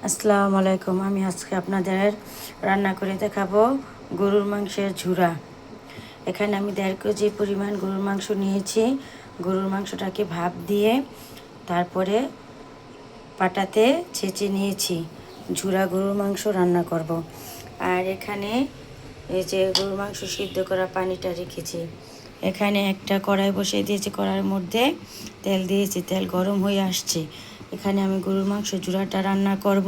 আসসালামু আলাইকুম। আমি আজকে আপনাদের রান্না করে দেখাবো গরুর মাংসের ঝুরা। এখানে আমি 1.5 কেজি পরিমাণ গরুর মাংস নিয়েছি। গরুর মাংসটাকে ভাপ দিয়ে তারপরে পাটাতে ছেঁচে নিয়েছি। ঝুরা গরুর মাংস রান্না করব। আর এখানে এই যে গরুর মাংস সিদ্ধ করা পানিটা রেখেছি। এখানে একটা কড়াই বসিয়ে দিয়েছি, কড়াইয়ের মধ্যে তেল দিয়েছি, তেল গরম হয়ে আসছে। এখানে আমি গরুর মাংস ঝুরাটা রান্না করব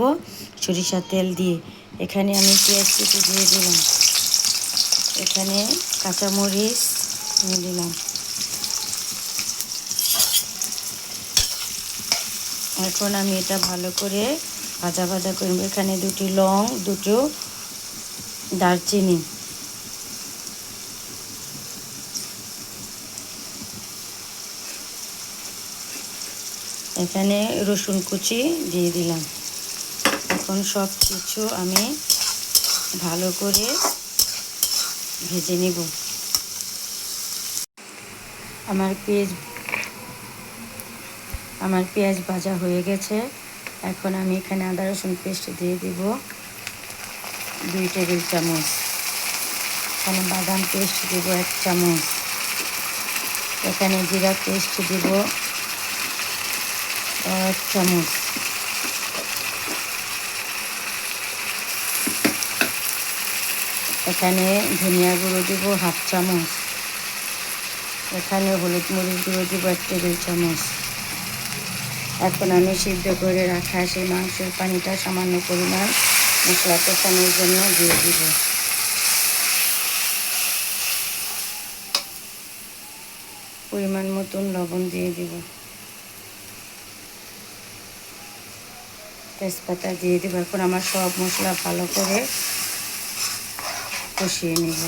সরিষার তেল দিয়ে। এখানে আমি পেঁয়াজ কেটে দিয়ে দিলাম, এখানে কাঁচামরিচ দিয়ে দিলাম। এখন আমি এটা ভালো করে ভাজা ভাজা করব। এখানে 2টি লং, 2টো দারচিনি, এখানে রসুন কুচি দিয়ে দিলাম। এখন সব কিছু আমি ভালো করে ভেজে নিব। আমার পেঁয়াজ ভাজা হয়ে গেছে। এখন আমি এখানে আদা রসুন পেস্ট দিয়ে দিব 2 টেবিল চামচ। এখানে বাদাম পেস্ট দিব 1 চামচ। এখানে জিরা পেস্ট দিব 1 চামচ। এখানে ধনিয়া গুঁড়ো দিব 1/2 চামচ। এখানে হলুদ মরিচ গুঁড়ো দিব 1 টেবিল চামচ। এখন আমি সিদ্ধ করে রাখা সেই মাংসের পানিটা সামান্য পরিমাণ মশলা কষানোর জন্য দিয়ে দিব। পরিমাণ মতন লবণ দিয়ে দিব, তেজপাতা দিয়ে দিব। এখন আমার সব মশলা ভালো করে কষিয়ে নেব।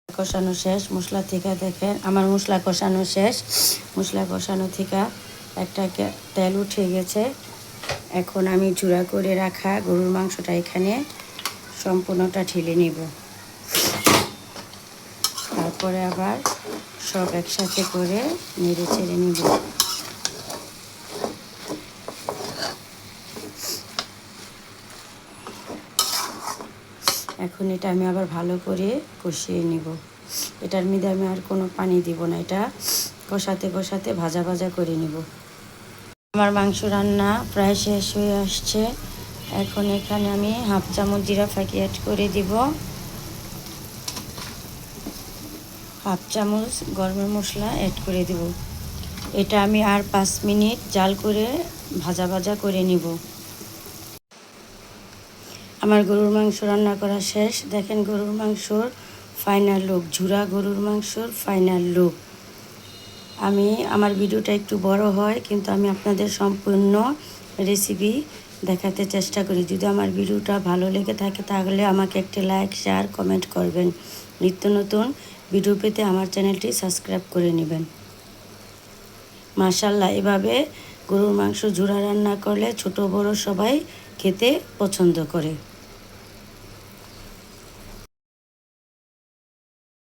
কষানো শেষ মশলা থেকে, দেখেন আমার মশলা কষানো শেষ। মশলা কষানো থেকে একটা তেল উঠে গেছে। এখন আমি ঝুরা করে রাখা গরুর মাংসটা এখানে সম্পূর্ণটা ঢেলে নেব। তারপরে আবার সব একসাথে করে নেড়ে ছেড়ে নেব। এখন এটা আমি আবার ভালো করে কষিয়ে নিব। এটার মধ্যে আমি আর কোনো পানি দিব না, এটা কষাতে কষাতে ভাজা ভাজা করে নিব। আমার মাংস রান্না প্রায় শেষ হয়ে আসছে। এখন এখানে আমি 1/2 চামচ জিরা ফাঁকি অ্যাড করে দিব, 1/2 চামচ গরমের মশলা অ্যাড করে দিব। এটা আমি আর 5 মিনিট জাল করে ভাজা ভাজা করে নিব। আমার গরুর মাংস রান্না করা শেষ। দেখেন গরুর মাংসর ফাইনাল লুক, ঝুরা গরুর মাংসর ফাইনাল লুক। আমার ভিডিওটা একটু বড় হয়, কিন্তু আমি আপনাদের সম্পূর্ণ রেসিপি দেখাতে চেষ্টা করি। যদি আমার ভিডিওটা ভালো লেগে থাকে তাহলে আমাকে একটি লাইক, শেয়ার, কমেন্ট করবেন। নিত্য নতুন ভিডিও পেতে আমার চ্যানেলটি সাবস্ক্রাইব করে নেবেন। মাশাআল্লাহ, এভাবে গরুর মাংস ঝুরা রান্না করলে ছোট বড় সবাই খেতে পছন্দ করে।